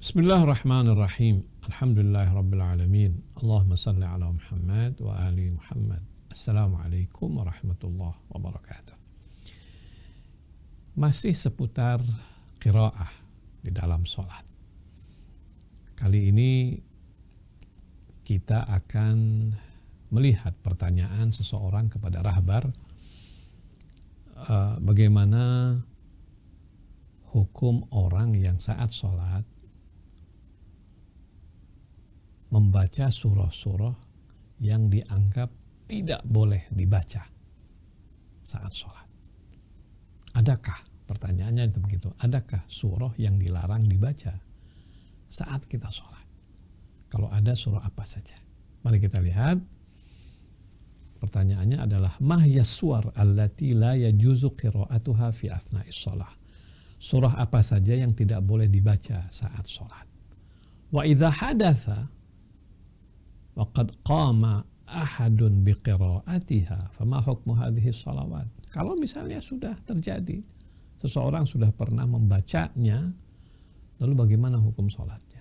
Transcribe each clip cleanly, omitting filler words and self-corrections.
Bismillahirrahmanirrahim. Alhamdulillahirrabbilalamin. Allahumma salli ala Muhammad wa ali Muhammad. Assalamualaikum warahmatullahi wabarakatuh. Masih seputar qiraah di dalam sholat. Kali ini kita akan melihat pertanyaan seseorang kepada rahbar, bagaimana hukum orang yang saat sholat membaca surah-surah yang dianggap tidak boleh dibaca saat sholat. Adakah, pertanyaannya itu begitu, adakah surah yang dilarang dibaca saat kita sholat? Kalau ada, surah apa saja? Mari kita lihat. Pertanyaannya adalah mahyas suwar allati la yajuzu qira'atuha fi athna'is shalah. Surah apa saja yang tidak boleh dibaca saat sholat? Wa idza hadatha wa qad qama ahadun biqira'atiha fama hukmu hadhihi shalawat. Kalau misalnya sudah terjadi, seseorang sudah pernah membacanya, lalu bagaimana hukum sholatnya?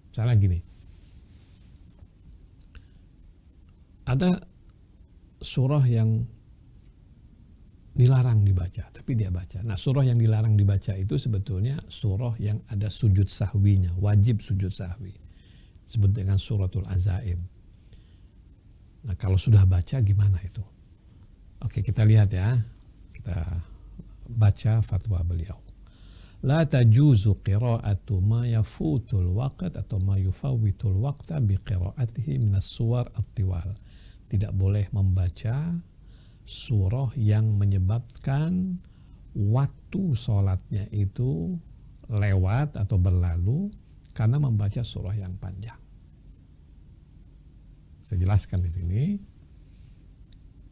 Misalnya gini, ada surah yang dilarang dibaca, tapi dia baca. Nah, surah yang dilarang dibaca itu sebetulnya surah yang ada sujud sahwinya, wajib sujud sahwi. Disebut dengan suratul azaim. Nah, kalau sudah baca gimana itu? Oke, kita lihat ya. Kita baca fatwa beliau. La tajuzu qira'atu ma yafutul waqt atau ma yufawwitul waqta bi qira'atihi minas suwar at-tiwal. Tidak boleh membaca surah yang menyebabkan waktu sholatnya itu lewat atau berlalu karena membaca surah yang panjang. Saya jelaskan di sini.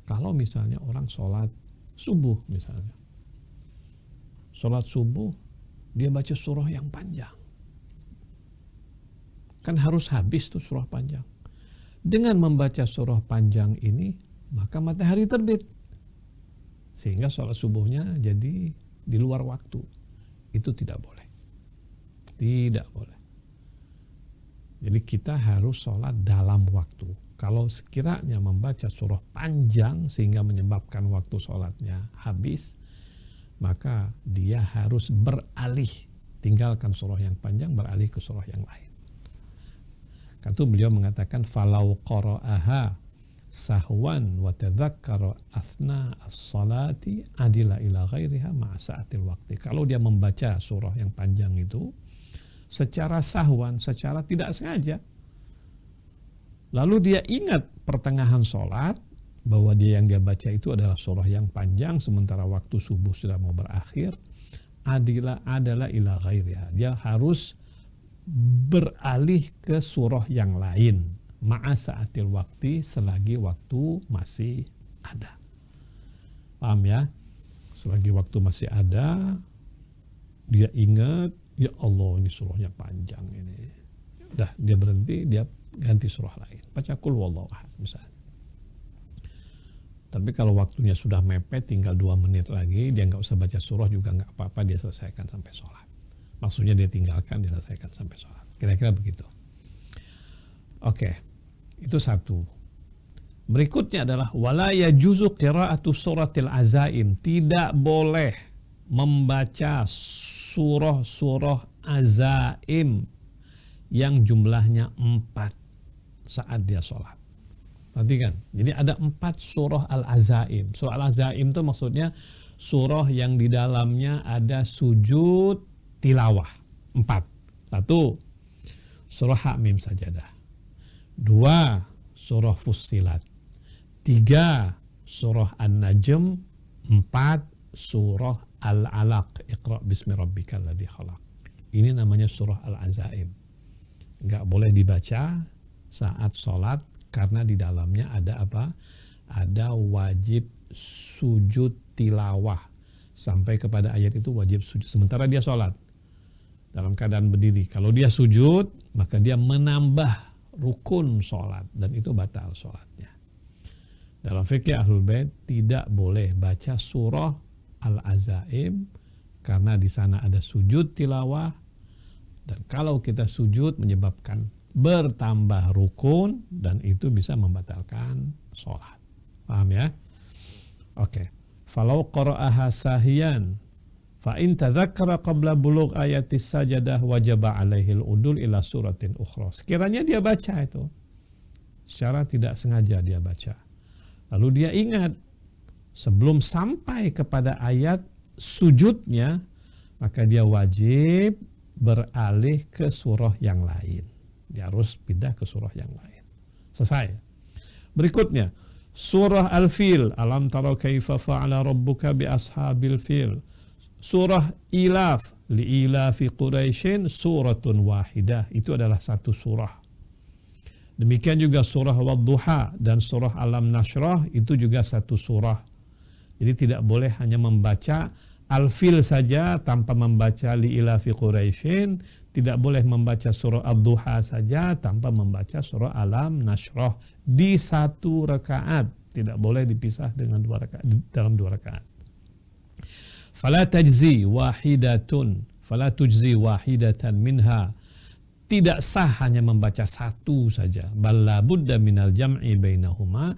Kalau misalnya orang sholat subuh misalnya, sholat subuh dia baca surah yang panjang, kan harus habis tuh surah panjang. Dengan membaca surah panjang ini, maka matahari terbit, sehingga sholat subuhnya jadi di luar waktu. Itu tidak boleh. Tidak boleh. Jadi kita harus sholat dalam waktu. Kalau sekiranya membaca surah panjang sehingga menyebabkan waktu sholatnya habis, maka dia harus beralih, tinggalkan surah yang panjang, beralih ke surah yang lain. Kata beliau mengatakan, falau qara'aha sahwan wa tadzakkara athna as-salati adila ila ghairiha ma'a sa'atil waqti. Kalau dia membaca surah yang panjang itu secara sahwan, secara tidak sengaja, lalu dia ingat pertengahan sholat bahwa yang dia baca itu adalah surah yang panjang sementara waktu subuh sudah mau berakhir, adalah ila ghairiha. Dia harus beralih ke surah yang lain ma'a sa'atil waqti, selagi waktu masih ada. Paham ya? Selagi waktu masih ada, dia ingat, ya Allah ini surahnya panjang ini. Udah, dia berhenti, dia ganti surah lain. Baca qul huwallahu ahad misalnya. Tapi kalau waktunya sudah mepet, tinggal 2 menit lagi, dia nggak usah baca surah juga nggak apa-apa, dia selesaikan sampai sholat. Maksudnya dia tinggalkan, dia selesaikan sampai sholat. Kira-kira begitu. Oke, itu satu. Berikutnya adalah wala yajuzu qira'atu suratil azaim. Tidak boleh membaca surah-surah azaim yang jumlahnya 4 saat dia sholat. Perhatikan, jadi ada 4 surah al-azaim. Surah al-azaim itu maksudnya surah yang di dalamnya ada sujud tilawah. 4. 1, surah Hamim Sajadah. 2, surah Fussilat. 3, surah An-Najm. 4, surah Al-Alaq. Iqra' bismi rabbikal ladzi khalaq. Ini namanya surah al-azaim. Enggak boleh dibaca saat sholat karena di dalamnya ada apa? Ada wajib sujud tilawah. Sampai kepada ayat itu wajib sujud. Sementara dia sholat dalam keadaan berdiri. Kalau dia sujud, maka dia menambah rukun sholat. Dan itu batal sholatnya. Dalam fikih Ahlul Bait tidak boleh baca surah Al-Azaim karena di sana ada sujud tilawah, dan kalau kita sujud menyebabkan bertambah rukun dan itu bisa membatalkan sholat. Paham ya? Oke. Falau qara'aha sahiyan fa in tadzakkara qabla bulugh ayatis sajadah wajaba alaihi al-udul ila suratin ukhra. Sekiranya dia baca itu secara tidak sengaja dia baca. Lalu dia ingat sebelum sampai kepada ayat sujudnya, maka dia wajib beralih ke surah yang lain. Dia harus pindah ke surah yang lain. Selesai. Berikutnya, surah Al-Fil, alam tara kaifa fa'ala rabbuka bi ashabil fil. Surah Ilaf, li'ilafi Quraisyin suratun wahidah. Itu adalah satu surah. Demikian juga surah Wadduha dan surah Alam Nashrah itu juga satu surah. Jadi tidak boleh hanya membaca Al-Fil saja tanpa membaca li'ilafi Quraisyin, tidak boleh membaca surah Ad-Duha saja tanpa membaca surah Alam Nashrah di satu rakaat. Tidak boleh dipisah dengan dua rakaat, dalam dua rakaat. Fala tujzi wahidatan minha. Tidak sah hanya membaca satu saja. Bal la budda minal jam'i bainahuma.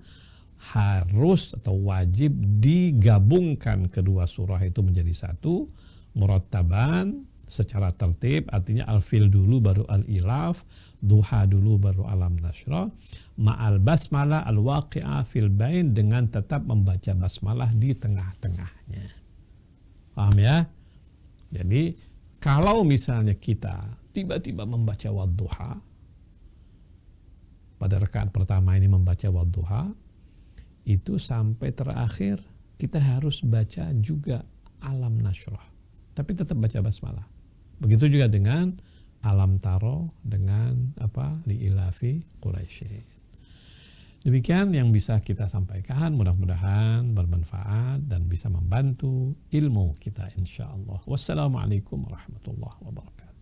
Harus atau wajib digabungkan kedua surah itu menjadi satu, murattaban secara tertib, artinya Al-Fil dulu baru Al-Ilaf, Duha dulu baru Alam Nashrah, ma'al basmalah al-waqi'ah fil bain, dengan tetap membaca basmalah di tengah-tengahnya. Paham ya? Jadi kalau misalnya kita tiba-tiba membaca Wadduha, pada rakaat pertama ini membaca Wadduha, itu sampai terakhir kita harus baca juga Alam Nashrah, tapi tetap baca basmalah. Begitu juga dengan Alam Taro, dengan li'ilafi Quraisyin. Demikian yang bisa kita sampaikan, mudah-mudahan bermanfaat dan bisa membantu ilmu kita insyaallah. Wassalamualaikum warahmatullahi wabarakatuh.